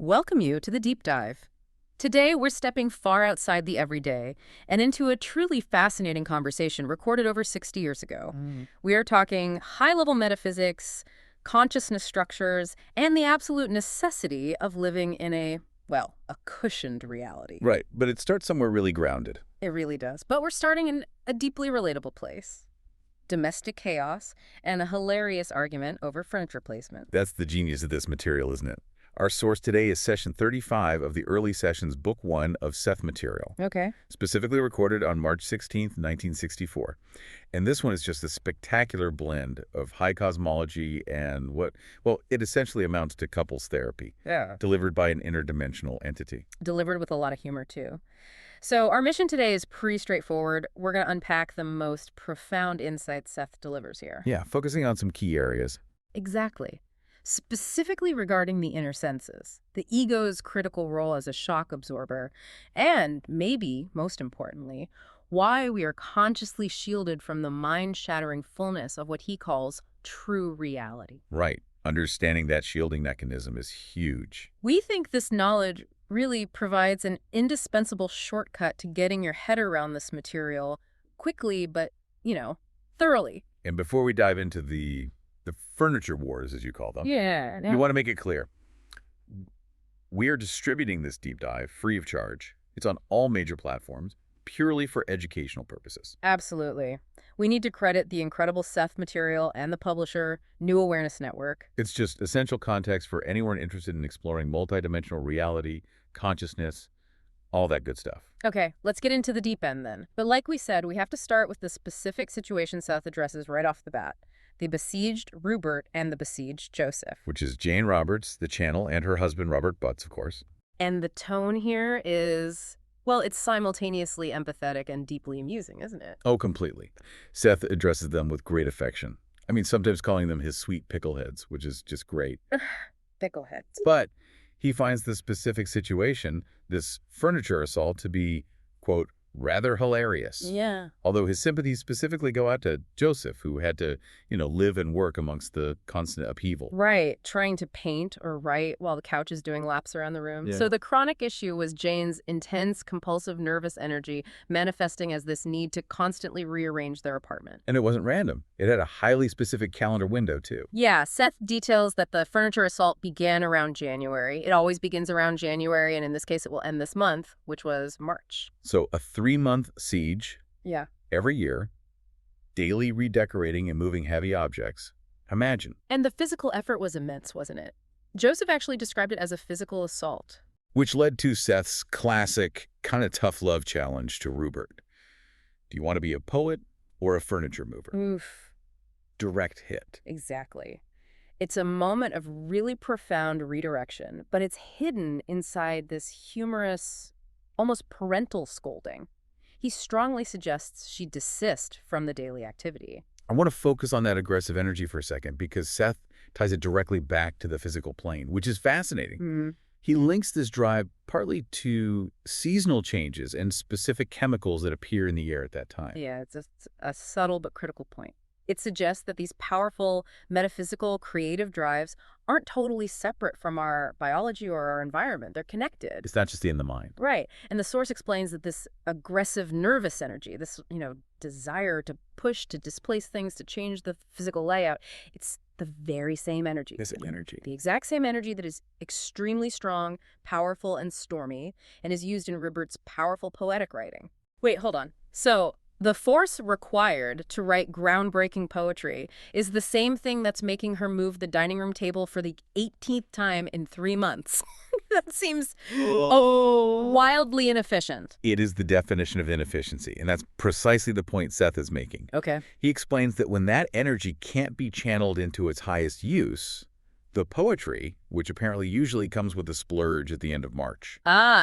welcome you to the deep dive. Today, we're stepping far outside the everyday and into a truly fascinating conversation recorded over 60 years ago. We are talking high-level metaphysics, consciousness structures, and the absolute necessity of living in a cushioned reality. Right, but it starts somewhere really grounded. It really does. But we're starting in a deeply relatable place. Domestic chaos and a hilarious argument over furniture placement. That's the genius of this material, isn't it? Our source today is session 35 of the early sessions, book 1 of Seth material, Okay. specifically recorded on March 16th, 1964. And this one is just a spectacular blend of high cosmology and it essentially amounts to couples therapy, Yeah. delivered by an interdimensional entity. Delivered with a lot of humor, too. So our mission today is pretty straightforward. We're going to unpack the most profound insights Seth delivers here. Yeah, focusing on some key areas. Exactly. Specifically regarding the inner senses, the ego's critical role as a shock absorber, and maybe, most importantly, why we are consciously shielded from the mind-shattering fullness of what he calls true reality. Right. Understanding that shielding mechanism is huge. We think this knowledge really provides an indispensable shortcut to getting your head around this material quickly, but, thoroughly. And before we dive into the furniture wars, as you call them, Yeah. you want to make it clear. We are distributing this deep dive free of charge. It's on all major platforms, purely for educational purposes. Absolutely. We need to credit the incredible Seth material and the publisher, New Awareness Network. It's just essential context for anyone interested in exploring multidimensional reality, consciousness, all that good stuff. Okay, let's get into the deep end then. But like we said, we have to start with the specific situation Seth addresses right off the bat. The besieged Ruburt and the besieged Joseph. Which is Jane Roberts, the channel, and her husband, Robert Butts, of course. And the tone here is, it's simultaneously empathetic and deeply amusing, isn't it? Oh, completely. Seth addresses them with great affection. I mean, sometimes calling them his sweet pickleheads, which is just great. Pickleheads. But he finds the specific situation, this furniture assault, to be, quote, rather hilarious. Yeah. Although his sympathies specifically go out to Joseph, who had to, live and work amongst the constant upheaval. Right, trying to paint or write while the couch is doing laps around the room. Yeah. So the chronic issue was Jane's intense, compulsive, nervous energy manifesting as this need to constantly rearrange their apartment. And it wasn't random. It had a highly specific calendar window, too. Yeah, Seth details that the furniture assault began around January. It always begins around January, and in this case, it will end this month, which was March. So a 3-month siege Yeah. every year, daily redecorating and moving heavy objects. Imagine. And the physical effort was immense, wasn't it? Joseph actually described it as a physical assault. Which led to Seth's classic kind of tough love challenge to Ruburt. Do you want to be a poet or a furniture mover? Oof. Direct hit. Exactly. It's a moment of really profound redirection, but it's hidden inside this humorous, almost parental scolding. He strongly suggests she desist from the daily activity. I want to focus on that aggressive energy for a second because Seth ties it directly back to the physical plane, which is fascinating. He links this drive partly to seasonal changes and specific chemicals that appear in the air at that time. Yeah, it's a subtle but critical point. It suggests that these powerful, metaphysical, creative drives aren't totally separate from our biology or our environment. They're connected. It's not just in the mind. Right. And the source explains that this aggressive nervous energy, this, desire to push, to displace things, to change the physical layout, it's the very same energy. The exact same energy that is extremely strong, powerful, and stormy, and is used in Ruburt's powerful poetic writing. Wait, hold on. So the force required to write groundbreaking poetry is the same thing that's making her move the dining room table for the 18th time in 3 months. That seems wildly inefficient. It is the definition of inefficiency, and that's precisely the point Seth is making. Okay. He explains that when that energy can't be channeled into its highest use, the poetry, which apparently usually comes with a splurge at the end of March.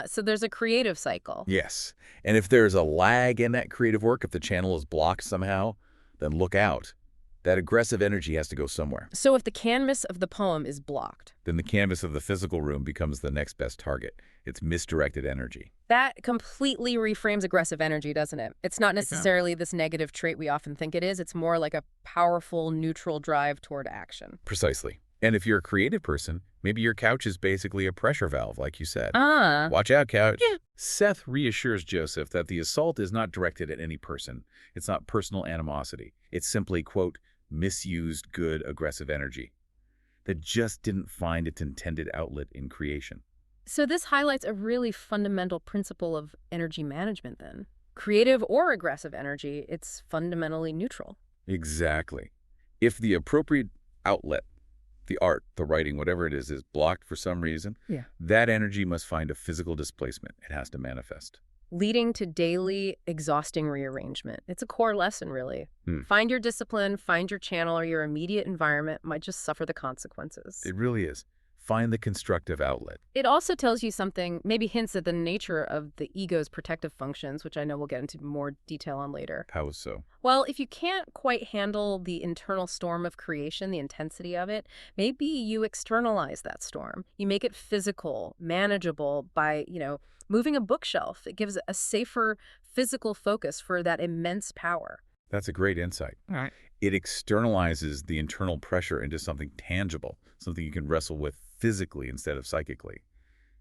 So there's a creative cycle. Yes. And if there's a lag in that creative work, if the channel is blocked somehow, then look out. That aggressive energy has to go somewhere. So if the canvas of the poem is blocked, Then the canvas of the physical room becomes the next best target. It's misdirected energy. that completely reframes aggressive energy, doesn't it? It's not necessarily this negative trait we often think it is. It's more like a powerful, neutral drive toward action. Precisely. And if you're a creative person, Maybe your couch is basically a pressure valve, like you said. Ah. Watch out, couch. Yeah. Seth reassures Joseph that the assault is not directed at any person. It's not personal animosity. It's simply, quote, misused good aggressive energy that just didn't find its intended outlet in creation. So this highlights a really fundamental principle of energy management then. Creative or aggressive energy, it's fundamentally neutral. Exactly. If the appropriate outlet, the art, the writing, whatever it is blocked for some reason, that energy must find a physical displacement. It has to manifest. Leading to daily, exhausting rearrangement. It's a core lesson, really. Find your discipline, find your channel, or your immediate environment might just suffer the consequences. It really is. Find the constructive outlet. It also tells you something, maybe hints at the nature of the ego's protective functions, which I know we'll get into more detail on later. How so? Well, if you can't quite handle the internal storm of creation, the intensity of it, maybe you externalize that storm. You make it physical, manageable by, moving a bookshelf. It gives a safer physical focus for that immense power. That's a great insight. All right. It externalizes the internal pressure into something tangible, something you can wrestle with physically instead of psychically.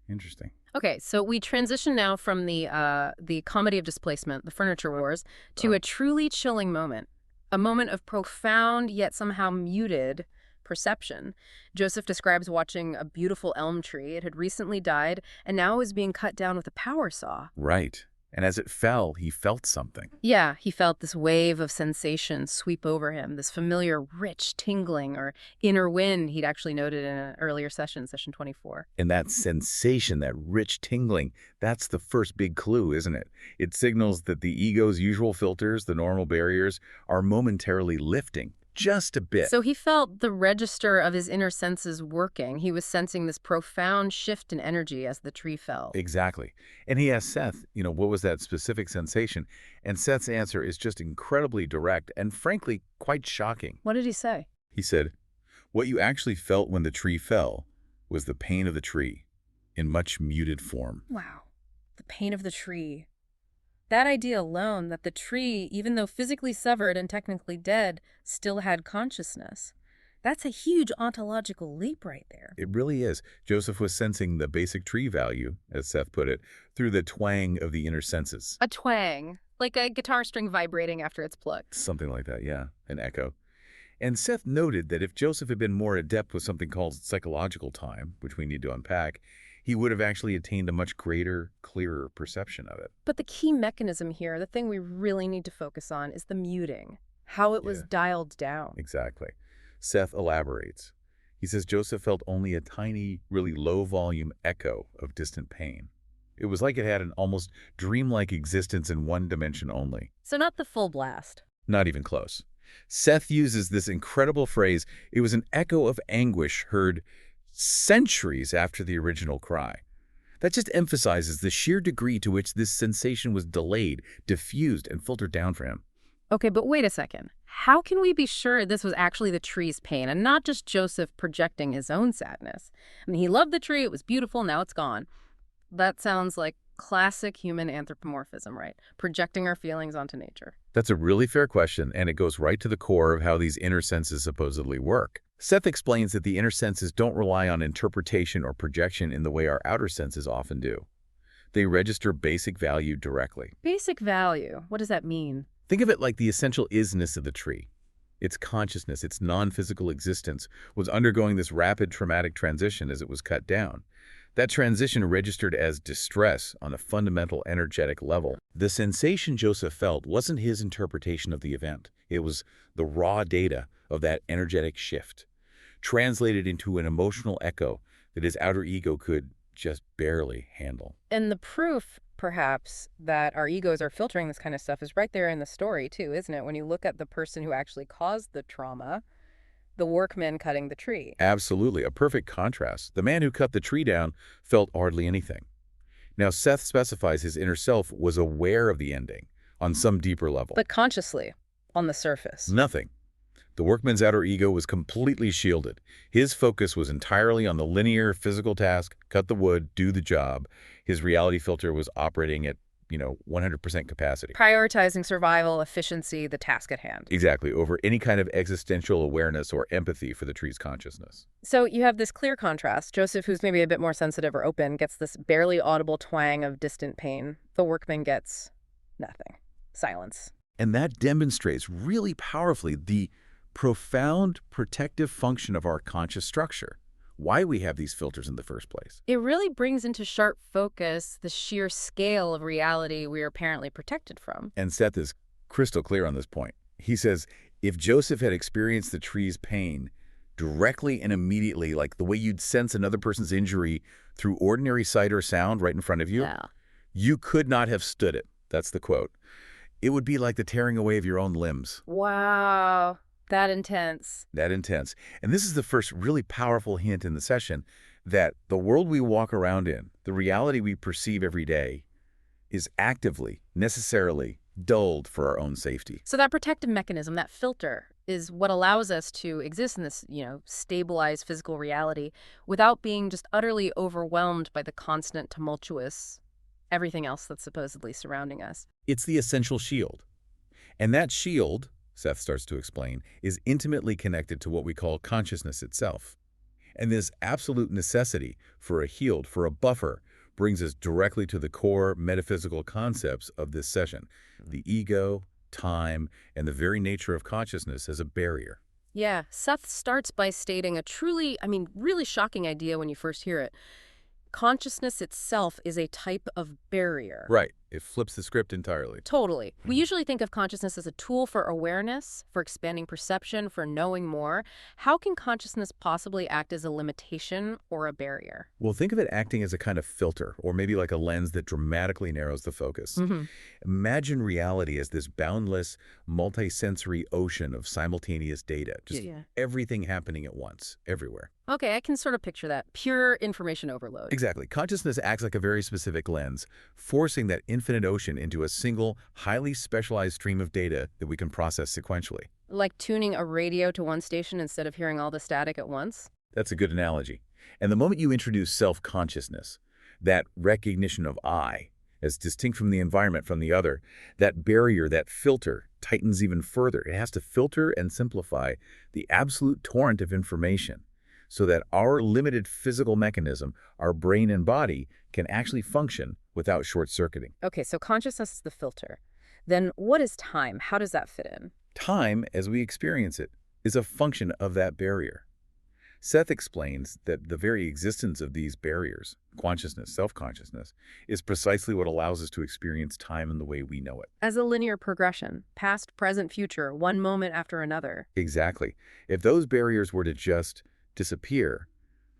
Interesting. Okay, so we transition now from the comedy of displacement, the furniture wars, to a truly chilling moment. A moment of profound yet somehow muted perception. Joseph describes watching a beautiful elm tree. It had recently died, and now is being cut down with a power saw. Right. And as it fell, he felt something. Yeah, he felt this wave of sensation sweep over him, this familiar rich tingling or inner wind he'd actually noted in an earlier session 24. And that sensation, that rich tingling, that's the first big clue, isn't it? It signals that the ego's usual filters, the normal barriers, are momentarily lifting. Just a bit. So he felt the register of his inner senses working. He was sensing this profound shift in energy as the tree fell. Exactly. And he asked Seth, what was that specific sensation? And Seth's answer is just incredibly direct and frankly quite shocking. What did he say? He said, what you actually felt when the tree fell was the pain of the tree in much muted form. Wow. The pain of the tree. That idea alone, that the tree, even though physically severed and technically dead, still had consciousness. That's a huge ontological leap right there. It really is. Joseph was sensing the basic tree value, as Seth put it, through the twang of the inner senses. A twang, like a guitar string vibrating after it's plucked. Something like that, yeah, an echo. And Seth noted that if Joseph had been more adept with something called psychological time, which we need to unpack, he would have actually attained a much greater, clearer perception of it. But the key mechanism here, the thing we really need to focus on, is the muting, how it was dialed down. Exactly. Seth elaborates. He says Joseph felt only a tiny, really low-volume echo of distant pain. It was like it had an almost dreamlike existence in one dimension only. So not the full blast. Not even close. Seth uses this incredible phrase, it was an echo of anguish heard centuries after the original cry. That just emphasizes the sheer degree to which this sensation was delayed, diffused, and filtered down for him. Okay, but wait a second. How can we be sure this was actually the tree's pain and not just Joseph projecting his own sadness? I mean, he loved the tree, it was beautiful, now it's gone. That sounds like classic human anthropomorphism, right? Projecting our feelings onto nature. That's a really fair question, and it goes right to the core of how these inner senses supposedly work. Seth explains that the inner senses don't rely on interpretation or projection in the way our outer senses often do. They register basic value directly. Basic value? What does that mean? Think of it like the essential isness of the tree. Its consciousness, its non-physical existence, was undergoing this rapid traumatic transition as it was cut down. That transition registered as distress on a fundamental energetic level. The sensation Joseph felt wasn't his interpretation of the event. It was the raw data of that energetic shift, translated into an emotional echo that his outer ego could just barely handle. And the proof, perhaps, that our egos are filtering this kind of stuff is right there in the story, too, isn't it? When you look at the person who actually caused the trauma, the workman cutting the tree. Absolutely. A perfect contrast. The man who cut the tree down felt hardly anything. Now, Seth specifies his inner self was aware of the ending on some deeper level. But consciously, on the surface. Nothing. The workman's outer ego was completely shielded. His focus was entirely on the linear physical task, cut the wood, do the job. His reality filter was operating at 100% capacity. Prioritizing survival, efficiency, the task at hand. Exactly, over any kind of existential awareness or empathy for the tree's consciousness. So you have this clear contrast. Joseph, who's maybe a bit more sensitive or open, gets this barely audible twang of distant pain. The workman gets nothing. Silence. And that demonstrates really powerfully the profound protective function of our conscious structure, why we have these filters in the first place. It really brings into sharp focus the sheer scale of reality we are apparently protected from. And Seth is crystal clear on this point. He says, if Joseph had experienced the tree's pain directly and immediately, like the way you'd sense another person's injury through ordinary sight or sound right in front of you, you could not have stood it. That's the quote. It would be like the tearing away of your own limbs. Wow. That intense. That intense. And this is the first really powerful hint in the session that the world we walk around in, the reality we perceive every day, is actively, necessarily dulled for our own safety. So that protective mechanism, that filter, is what allows us to exist in this, stabilized physical reality without being just utterly overwhelmed by the constant, tumultuous everything else that's supposedly surrounding us. It's the essential shield. And that shield, Seth starts to explain, is intimately connected to what we call consciousness itself. And this absolute necessity for a shield, for a buffer, brings us directly to the core metaphysical concepts of this session, the ego, time, and the very nature of consciousness as a barrier. Yeah, Seth starts by stating a truly, really shocking idea when you first hear it. Consciousness itself is a type of barrier. Right. It flips the script entirely. Totally. We usually think of consciousness as a tool for awareness, for expanding perception, for knowing more. How can consciousness possibly act as a limitation or a barrier? Well, think of it acting as a kind of filter, or maybe like a lens that dramatically narrows the focus. Imagine reality as this boundless, multisensory ocean of simultaneous data. Just everything happening at once, everywhere. Okay, I can sort of picture that. Pure information overload. Exactly. Consciousness acts like a very specific lens, forcing that infinite ocean into a single, highly specialized stream of data that we can process sequentially. Like tuning a radio to one station instead of hearing all the static at once? That's a good analogy. And the moment you introduce self-consciousness, that recognition of I, as distinct from the environment from the other, that barrier, that filter, tightens even further. It has to filter and simplify the absolute torrent of information, so that our limited physical mechanism, our brain and body, can actually function without short-circuiting. Okay, so consciousness is the filter. Then what is time? How does that fit in? Time, as we experience it, is a function of that barrier. Seth explains that the very existence of these barriers, consciousness, self-consciousness, is precisely what allows us to experience time in the way we know it. As a linear progression, past, present, future, one moment after another. Exactly. If those barriers were to just disappear,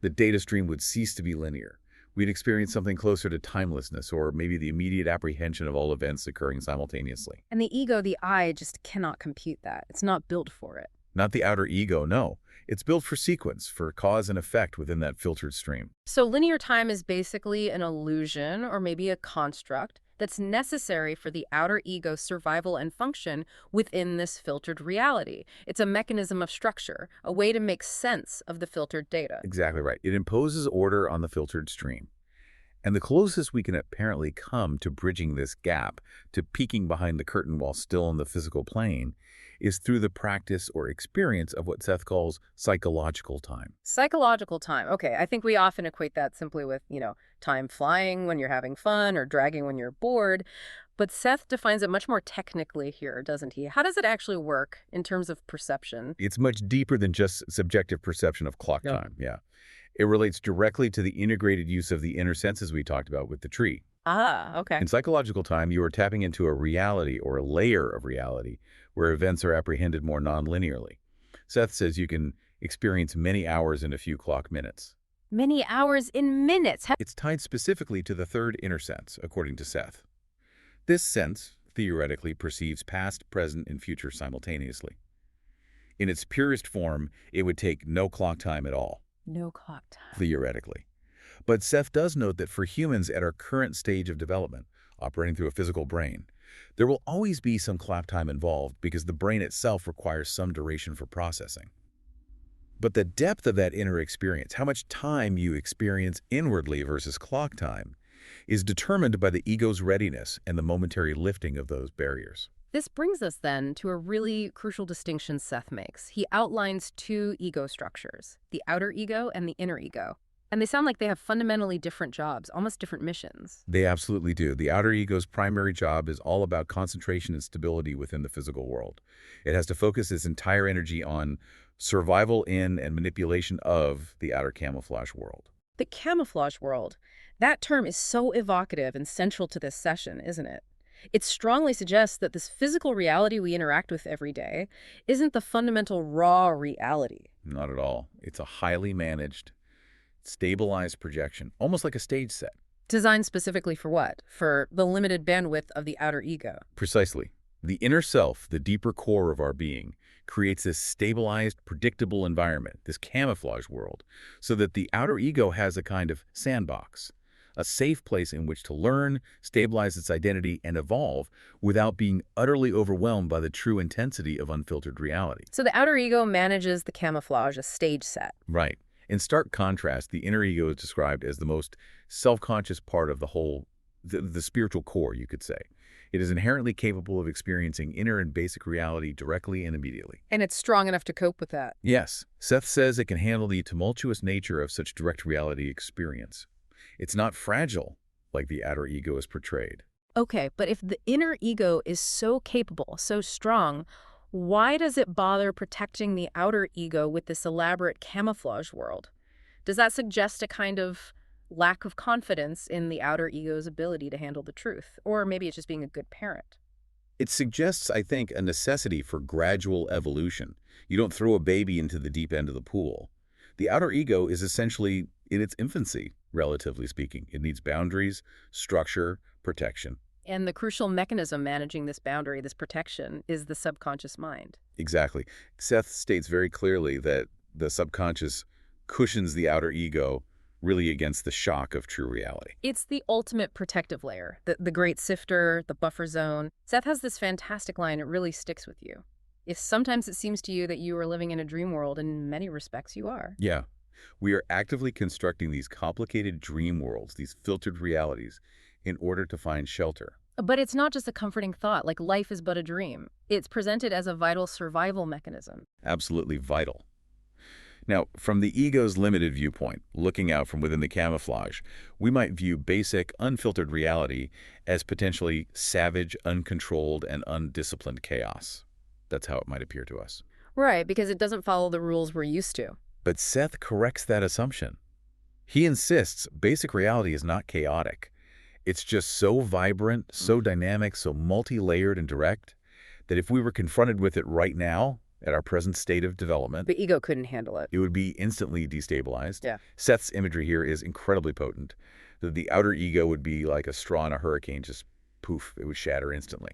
the data stream would cease to be linear. We'd experience something closer to timelessness, or maybe the immediate apprehension of all events occurring simultaneously. And the ego, the I, just cannot compute that. It's not built for it. Not the outer ego, no. It's built for sequence, for cause and effect within that filtered stream. So linear time is basically an illusion, or maybe a construct, that's necessary for the outer ego's survival and function within this filtered reality. It's a mechanism of structure, a way to make sense of the filtered data. Exactly right. It imposes order on the filtered stream. And the closest we can apparently come to bridging this gap, to peeking behind the curtain while still on the physical plane, is through the practice or experience of what Seth calls psychological time. Psychological time. Okay, I think we often equate that simply with, time flying when you're having fun or dragging when you're bored. But Seth defines it much more technically here, doesn't he? How does it actually work in terms of perception? It's much deeper than just subjective perception of clock time, It relates directly to the integrated use of the inner senses we talked about with the tree. Ah, okay. In psychological time, you are tapping into a reality or a layer of reality where events are apprehended more non-linearly. Seth says you can experience many hours in a few clock minutes. Many hours in minutes? It's tied specifically to the third inner sense, according to Seth. This sense, theoretically, perceives past, present, and future simultaneously. In its purest form, it would take no clock time at all. No clock time. Theoretically. But Seth does note that for humans at our current stage of development, operating through a physical brain, there will always be some clock time involved because the brain itself requires some duration for processing. But the depth of that inner experience, how much time you experience inwardly versus clock time, is determined by the ego's readiness and the momentary lifting of those barriers. This brings us then to a really crucial distinction Seth makes. He outlines two ego structures, the outer ego and the inner ego. And they sound like they have fundamentally different jobs, almost different missions. They absolutely do. The outer ego's primary job is all about concentration and stability within the physical world. It has to focus its entire energy on survival in and manipulation of the outer camouflage world. The camouflage world. That term is so evocative and central to this session, isn't it? It strongly suggests that this physical reality we interact with every day isn't the fundamental raw reality. Not at all. It's a highly managed, stabilized projection, almost like a stage set. Designed specifically for what? For the limited bandwidth of the outer ego. Precisely. The inner self, the deeper core of our being, creates this stabilized, predictable environment, this camouflage world, so that the outer ego has a kind of sandbox, a safe place in which to learn, stabilize its identity, and evolve without being utterly overwhelmed by the true intensity of unfiltered reality. So the outer ego manages the camouflage, a stage set. Right. In stark contrast, the inner ego is described as the most self-conscious part of the whole, the spiritual core, you could say. It is inherently capable of experiencing inner and basic reality directly and immediately. And it's strong enough to cope with that. Yes. Seth says it can handle the tumultuous nature of such direct reality experience. It's not fragile, like the outer ego is portrayed. Okay, but if the inner ego is so capable, so strong, why does it bother protecting the outer ego with this elaborate camouflage world? Does that suggest a kind of lack of confidence in the outer ego's ability to handle the truth? Or maybe it's just being a good parent. It suggests, I think, a necessity for gradual evolution. You don't throw a baby into the deep end of the pool. The outer ego is essentially in its infancy, relatively speaking. It needs boundaries, structure, protection. And the crucial mechanism managing this boundary, this protection, is the subconscious mind. Exactly. Seth states very clearly that the subconscious cushions the outer ego really against the shock of true reality. It's the ultimate protective layer, the great sifter, the buffer zone. Seth has this fantastic line, it really sticks with you. If sometimes it seems to you that you are living in a dream world, in many respects you are. Yeah. We are actively constructing these complicated dream worlds, these filtered realities, in order to find shelter. But it's not just a comforting thought, like life is but a dream. It's presented as a vital survival mechanism. Absolutely vital. Now, from the ego's limited viewpoint, looking out from within the camouflage, we might view basic, unfiltered reality as potentially savage, uncontrolled, and undisciplined chaos. That's how it might appear to us. Right, because it doesn't follow the rules we're used to. But Seth corrects that assumption. He insists basic reality is not chaotic. It's just so vibrant, so dynamic, so multi-layered and direct that if we were confronted with it right now, at our present state of development, The ego couldn't handle it. it would be instantly destabilized. Yeah. Seth's imagery here is incredibly potent. The outer ego would be like a straw in a hurricane, just poof, it would shatter instantly.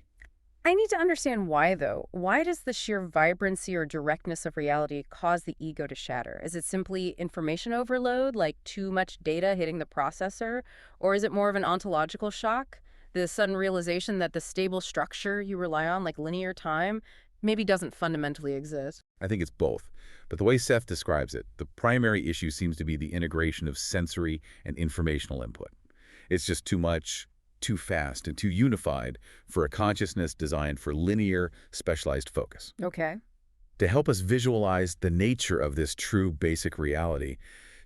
I need to understand why, though. Why does the sheer vibrancy or directness of reality cause the ego to shatter? Is it simply information overload, like too much data hitting the processor? Or is it more of an ontological shock? The sudden realization that the stable structure you rely on, like linear time, maybe doesn't fundamentally exist? I think it's both. But the way Seth describes it, the primary issue seems to be the integration of sensory and informational input. It's just too much, too fast, and too unified for a consciousness designed for linear, specialized focus. Okay. To help us visualize the nature of this true basic reality,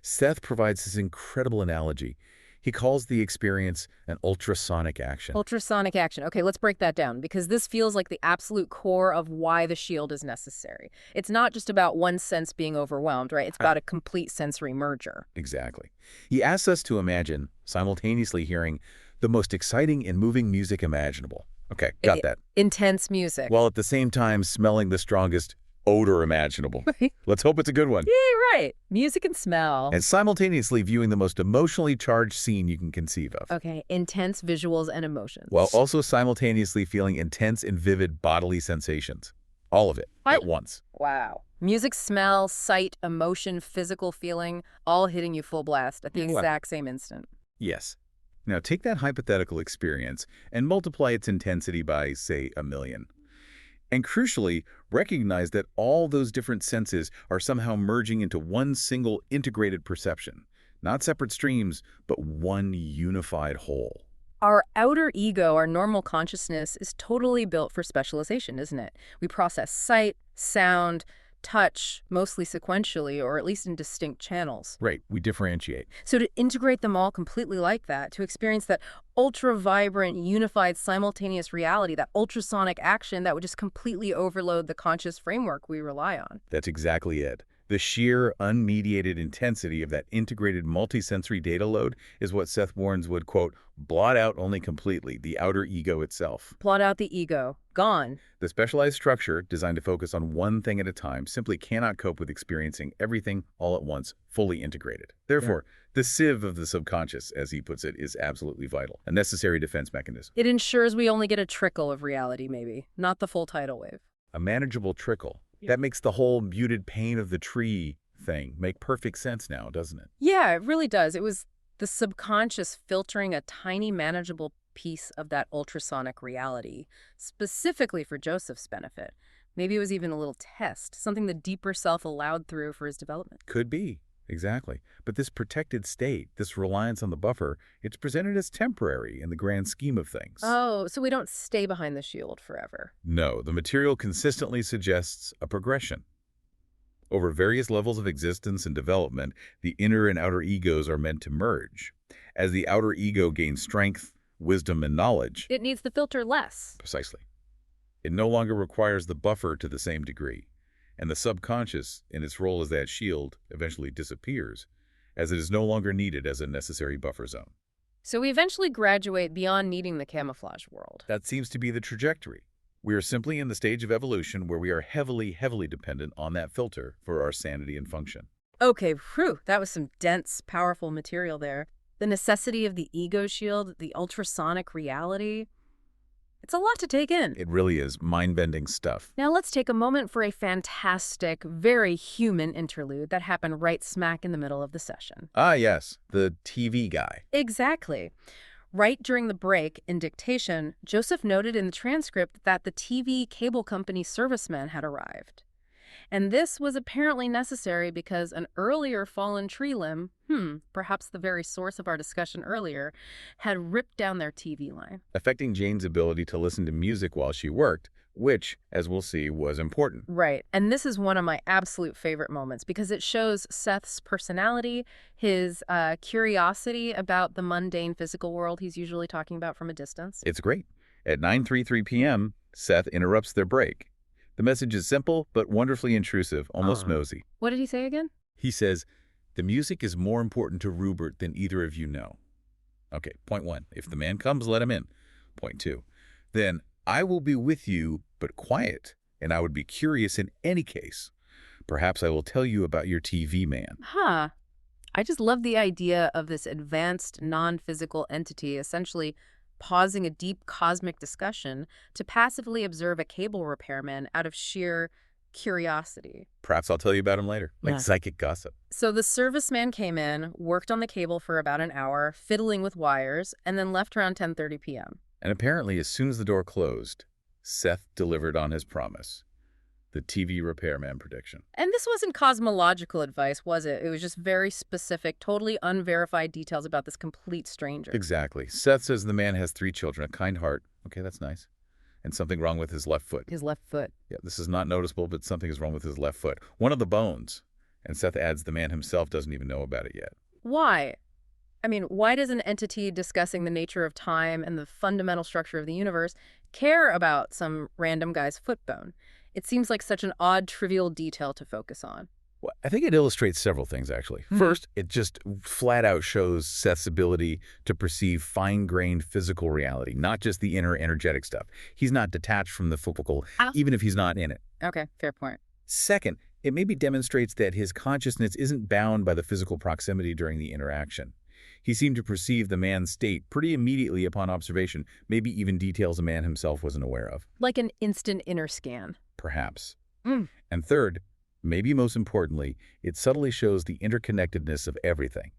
Seth provides this incredible analogy. He calls the experience an ultrasonic action. Ultrasonic action. Okay, let's break that down, because this feels like the absolute core of why the shield is necessary. It's not just about one sense being overwhelmed, right? It's about a complete sensory merger. Exactly. He asks us to imagine simultaneously hearing the most exciting and moving music imaginable. Okay, got that. Intense music. While at the same time smelling the strongest odor imaginable. Right. Let's hope it's a good one. Yeah, right. Music and smell. And simultaneously viewing the most emotionally charged scene you can conceive of. Okay, intense visuals and emotions. While also simultaneously feeling intense and vivid bodily sensations. All of it at once. Wow. Music, smell, sight, emotion, physical feeling, all hitting you full blast at the exact same instant. Yes. Now take that hypothetical experience and multiply its intensity by, say, 1,000,000. And crucially, recognize that all those different senses are somehow merging into one single integrated perception. Not separate streams, but one unified whole. Our outer ego, our normal consciousness, is totally built for specialization, isn't it? We process sight, sound, touch, mostly sequentially, or at least in distinct channels. Right, we differentiate. So to integrate them all completely like that, to experience that ultra-vibrant, unified, simultaneous reality, that ultrasonic action that would just completely overload the conscious framework we rely on. That's exactly it. The sheer, unmediated intensity of that integrated multisensory data load is what Seth warns would, quote, blot out only completely the outer ego itself. Blot out the ego. Gone. The specialized structure, designed to focus on one thing at a time, simply cannot cope with experiencing everything all at once, fully integrated. Therefore, the sieve of the subconscious, as he puts it, is absolutely vital, a necessary defense mechanism. It ensures we only get a trickle of reality, maybe, not the full tidal wave. A manageable trickle. That makes the whole muted pain of the tree thing make perfect sense now, doesn't it? Yeah, it really does. It was the subconscious filtering a tiny manageable piece of that ultrasonic reality, specifically for Joseph's benefit. Maybe it was even a little test, something the deeper self allowed through for his development. Could be. Exactly. But this protected state, this reliance on the buffer, it's presented as temporary in the grand scheme of things. Oh, so we don't stay behind the shield forever. No, the material consistently suggests a progression. Over various levels of existence and development, the inner and outer egos are meant to merge. As the outer ego gains strength, wisdom, and knowledge, it needs the filter less. Precisely. It no longer requires the buffer to the same degree. And the subconscious, in its role as that shield, eventually disappears, as it is no longer needed as a necessary buffer zone. So we eventually graduate beyond needing the camouflage world. That seems to be the trajectory. We are simply in the stage of evolution where we are heavily dependent on that filter for our sanity and function. Okay, whew, that was some dense, powerful material there. The necessity of the ego shield, the ultrasonic reality. It's a lot to take in. It really is mind-bending stuff. Now let's take a moment for a fantastic, very human interlude that happened right smack in the middle of the session. Ah, yes, the TV guy. Exactly. Right during the break, in dictation, Joseph noted in the transcript that the TV cable company serviceman had arrived. And this was apparently necessary because an earlier fallen tree limb, perhaps the very source of our discussion earlier, had ripped down their TV line, affecting Jane's ability to listen to music while she worked, which, as we'll see, was important. Right. And this is one of my absolute favorite moments because it shows Seth's personality, his curiosity about the mundane physical world he's usually talking about from a distance. It's great. At 9:33 p.m., Seth interrupts their break. The message is simple, but wonderfully intrusive, almost nosy. What did he say again? He says, the music is more important to Ruburt than either of you know. Okay, point 1. If the man comes, let him in. Point 2. Then, I will be with you, but quiet, and I would be curious in any case. Perhaps I will tell you about your TV man. Huh. I just love the idea of this advanced, non-physical entity essentially pausing a deep cosmic discussion to passively observe a cable repairman out of sheer curiosity. Perhaps I'll tell you about him later, like psychic gossip. So the serviceman came in, worked on the cable for about an hour, fiddling with wires, and then left around 10:30 p.m. And apparently, as soon as the door closed, Seth delivered on his promise. The TV repairman prediction. And this wasn't cosmological advice, was it? It was just very specific, totally unverified details about this complete stranger. Exactly. Seth says the man has 3 children, a kind heart. Okay, that's nice. And something wrong with his left foot. His left foot. Yeah, this is not noticeable, but something is wrong with his left foot. One of the bones. And Seth adds the man himself doesn't even know about it yet. Why? I mean, why does an entity discussing the nature of time and the fundamental structure of the universe care about some random guy's foot bone? It seems like such an odd, trivial detail to focus on. Well, I think it illustrates several things, actually. First, it just flat out shows Seth's ability to perceive fine-grained physical reality, not just the inner energetic stuff. He's not detached from the physical, even if he's not in it. Okay, fair point. Second, it maybe demonstrates that his consciousness isn't bound by the physical proximity during the interaction. He seemed to perceive the man's state pretty immediately upon observation, maybe even details the man himself wasn't aware of. Like an instant inner scan. Perhaps. And third, maybe most importantly, it subtly shows the interconnectedness of everything.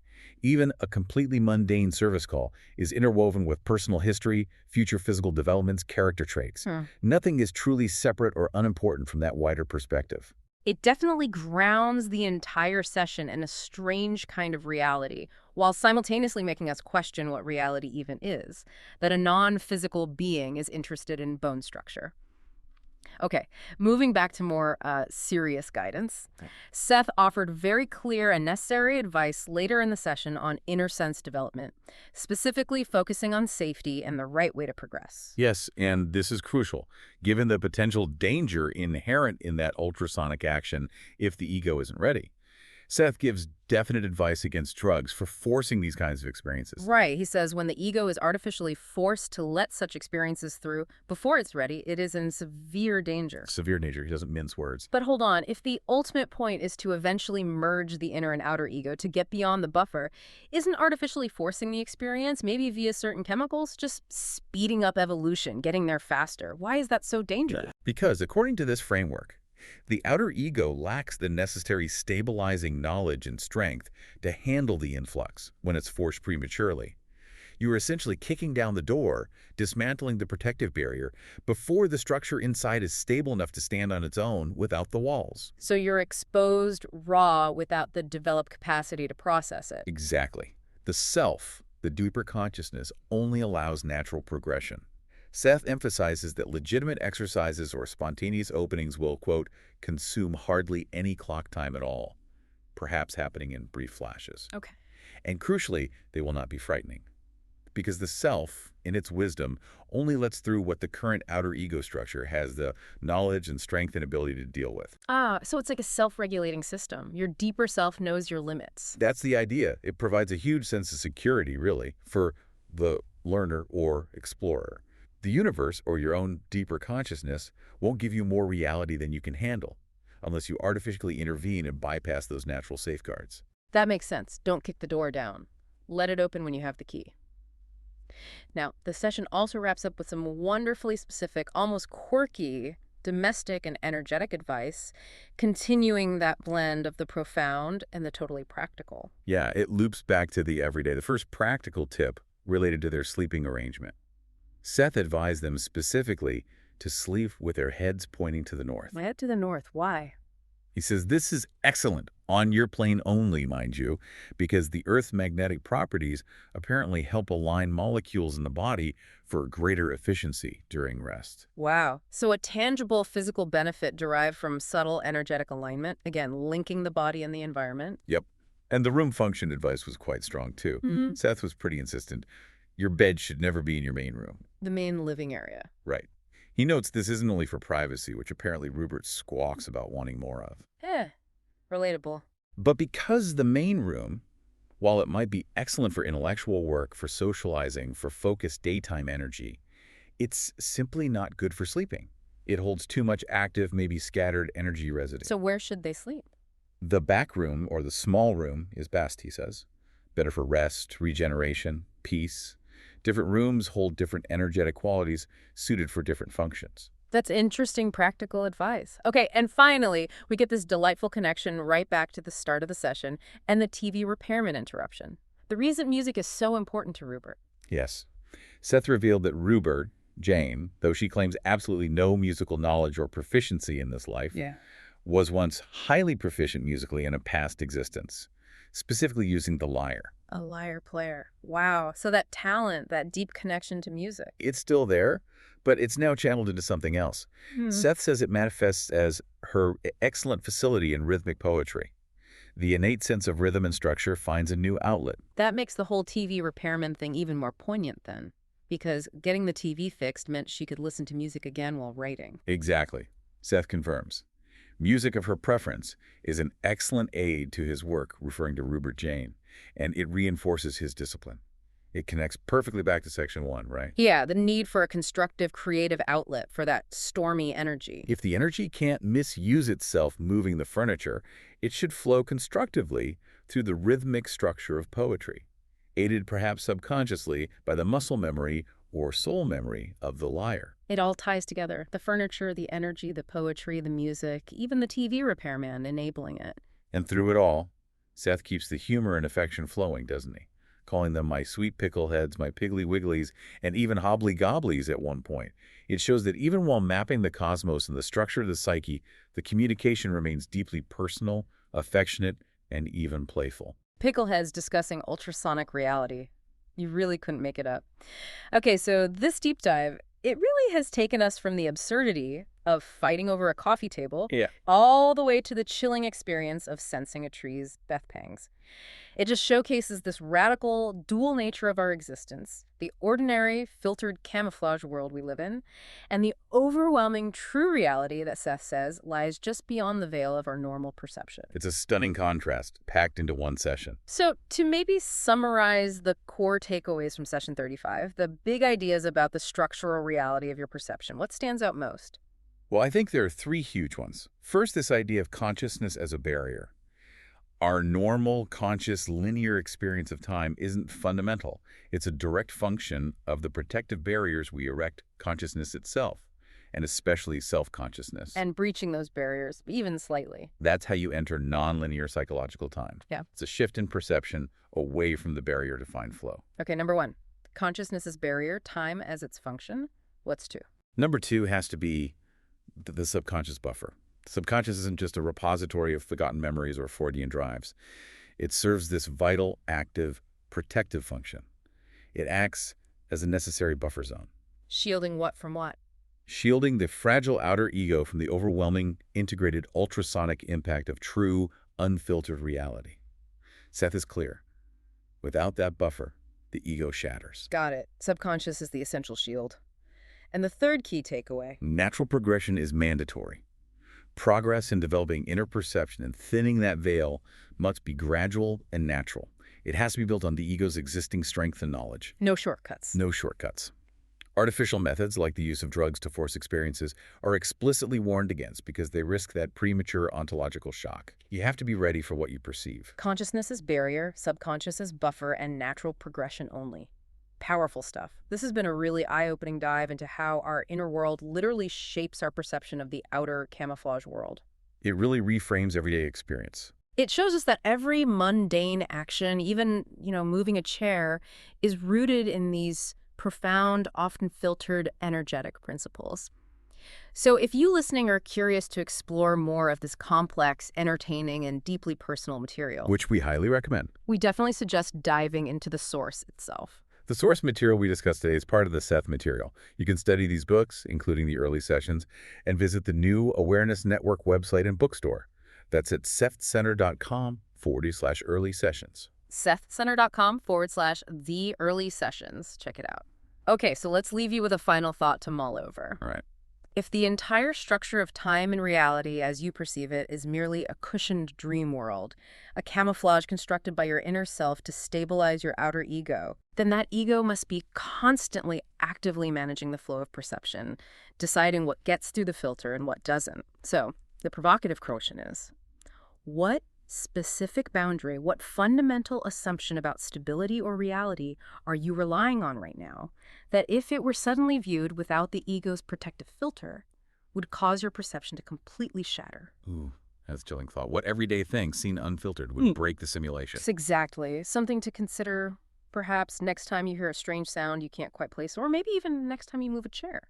Even a completely mundane service call is interwoven with personal history, future physical developments, character traits. Nothing is truly separate or unimportant from that wider perspective. It definitely grounds the entire session in a strange kind of reality, while simultaneously making us question what reality even is, that a non-physical being is interested in bone structure. Okay, moving back to more serious guidance. Seth offered very clear and necessary advice later in the session on inner sense development, specifically focusing on safety and the right way to progress. Yes, and this is crucial, given the potential danger inherent in that ultrasonic action if the ego isn't ready. Seth gives definite advice against drugs for forcing these kinds of experiences. Right, he says when the ego is artificially forced to let such experiences through before it's ready, it is in severe danger. Severe danger. He doesn't mince words. But hold on, if the ultimate point is to eventually merge the inner and outer ego to get beyond the buffer, isn't artificially forcing the experience, maybe via certain chemicals, just speeding up evolution, getting there faster? Why is that so dangerous? Because, according to this framework, the outer ego lacks the necessary stabilizing knowledge and strength to handle the influx when it's forced prematurely. You are essentially kicking down the door, dismantling the protective barrier, before the structure inside is stable enough to stand on its own without the walls. So you're exposed raw without the developed capacity to process it. Exactly. The self, the deeper consciousness, only allows natural progression. Seth emphasizes that legitimate exercises or spontaneous openings will, quote, consume hardly any clock time at all, perhaps happening in brief flashes. Okay. And crucially, they will not be frightening, because the self, in its wisdom, only lets through what the current outer ego structure has the knowledge and strength and ability to deal with. So it's like a self-regulating system. Your deeper self knows your limits. That's the idea. It provides a huge sense of security, really, for the learner or explorer. The universe, or your own deeper consciousness, won't give you more reality than you can handle, unless you artificially intervene and bypass those natural safeguards. That makes sense. Don't kick the door down. Let it open when you have the key. Now, the session also wraps up with some wonderfully specific, almost quirky, domestic and energetic advice, continuing that blend of the profound and the totally practical. Yeah, it loops back to the everyday. The first practical tip related to their sleeping arrangement. Seth advised them specifically to sleep with their heads pointing to the north. My head to the north. Why? He says this is excellent, on your plane only, mind you, because the Earth's magnetic properties apparently help align molecules in the body for greater efficiency during rest. Wow. So a tangible physical benefit derived from subtle energetic alignment, again, linking the body and the environment. Yep. And the room function advice was quite strong, too. Mm-hmm. Seth was pretty insistent. Your bed should never be in your main room. The main living area. Right. He notes this isn't only for privacy, which apparently Ruburt squawks about wanting more of. Relatable. But because the main room, while it might be excellent for intellectual work, for socializing, for focused daytime energy, it's simply not good for sleeping. It holds too much active, maybe scattered energy residue. So where should they sleep? The back room, or the small room, is best, he says. Better for rest, regeneration, peace. Different rooms hold different energetic qualities suited for different functions. That's interesting practical advice. Okay, and finally, we get this delightful connection right back to the start of the session and the TV repairman interruption. The reason music is so important to Ruburt. Yes. Seth revealed that Ruburt, Jane, though she claims absolutely no musical knowledge or proficiency in this life, was once highly proficient musically in a past existence, specifically using the lyre. A lyre player. Wow. So that talent, that deep connection to music. It's still there, but it's now channeled into something else. Seth says it manifests as her excellent facility in rhythmic poetry. The innate sense of rhythm and structure finds a new outlet. That makes the whole TV repairman thing even more poignant then, because getting the TV fixed meant she could listen to music again while writing. Exactly. Seth confirms. Music of her preference is an excellent aid to his work, referring to Ruburt Jane, and it reinforces his discipline. It connects perfectly back to Section 1, right? Yeah, the need for a constructive, creative outlet for that stormy energy. If the energy can't misuse itself moving the furniture, it should flow constructively through the rhythmic structure of poetry, aided perhaps subconsciously by the muscle memory or soul memory of the lyre. It all ties together. The furniture, the energy, the poetry, the music, even the TV repairman enabling it. And through it all, Seth keeps the humor and affection flowing, doesn't he? calling them my sweet pickleheads, my piggly wigglies, and even hobbly gobblies at one point. It shows that even while mapping the cosmos and the structure of the psyche, the communication remains deeply personal, affectionate, and even playful. Pickleheads discussing ultrasonic reality. You really couldn't make it up. Okay, so this deep dive, it really has taken us from the absurdity of fighting over a coffee table all the way to the chilling experience of sensing a tree's breath pangs. It just showcases this radical dual nature of our existence, the ordinary, filtered camouflage world we live in, and the overwhelming true reality that Seth says lies just beyond the veil of our normal perception. It's a stunning contrast, packed into one session. So to maybe summarize the core takeaways from session 35, the big ideas about the structural reality of your perception, what stands out most? Well, I think there are three huge ones. First, this idea of consciousness as a barrier. Our normal, conscious, linear experience of time isn't fundamental. It's a direct function of the protective barriers we erect consciousness itself, and especially self-consciousness. And breaching those barriers, even slightly. That's how you enter nonlinear psychological time. Yeah. It's a shift in perception away from the barrier-defined flow. Okay, number one, consciousness as barrier, time as its function. What's two? Number two has to be the subconscious buffer. Subconscious isn't just a repository of forgotten memories or Freudian drives. It serves this vital, active, protective function. It acts as a necessary buffer zone. Shielding what from what? Shielding the fragile outer ego from the overwhelming, integrated, ultrasonic impact of true, unfiltered reality. Seth is clear. Without that buffer, the ego shatters. Got it. Subconscious is the essential shield. And the third key takeaway? Natural progression is mandatory. Progress in developing inner perception and thinning that veil must be gradual and natural. It has to be built on the ego's existing strength and knowledge. No shortcuts. No shortcuts. Artificial methods, like the use of drugs to force experiences, are explicitly warned against because they risk that premature ontological shock. You have to be ready for what you perceive. Consciousness as barrier, subconscious as buffer, and natural progression only. Powerful stuff. This has been a really eye-opening dive into how our inner world literally shapes our perception of the outer camouflage world. It really reframes everyday experience. It shows us that every mundane action, even, moving a chair, is rooted in these profound, often filtered, energetic principles. So if you listening are curious to explore more of this complex, entertaining, and deeply personal material, which we highly recommend, we definitely suggest diving into the source itself. The source material we discussed today is part of the Seth material. You can study these books, including the early sessions, and visit the new Awareness Network website and bookstore. That's at sethcenter.com/early sessions. sethcenter.com/the early sessions. Check it out. Okay, so let's leave you with a final thought to mull over. All right. If the entire structure of time and reality as you perceive it is merely a cushioned dream world, a camouflage constructed by your inner self to stabilize your outer ego, then that ego must be constantly actively managing the flow of perception, deciding what gets through the filter and what doesn't. So, the provocative question is, what specific boundary, what fundamental assumption about stability or reality are you relying on right now that if it were suddenly viewed without the ego's protective filter, would cause your perception to completely shatter? Ooh, that's a chilling thought. What everyday thing seen unfiltered would break the simulation? It's exactly. Something to consider perhaps next time you hear a strange sound you can't quite place, or maybe even next time you move a chair.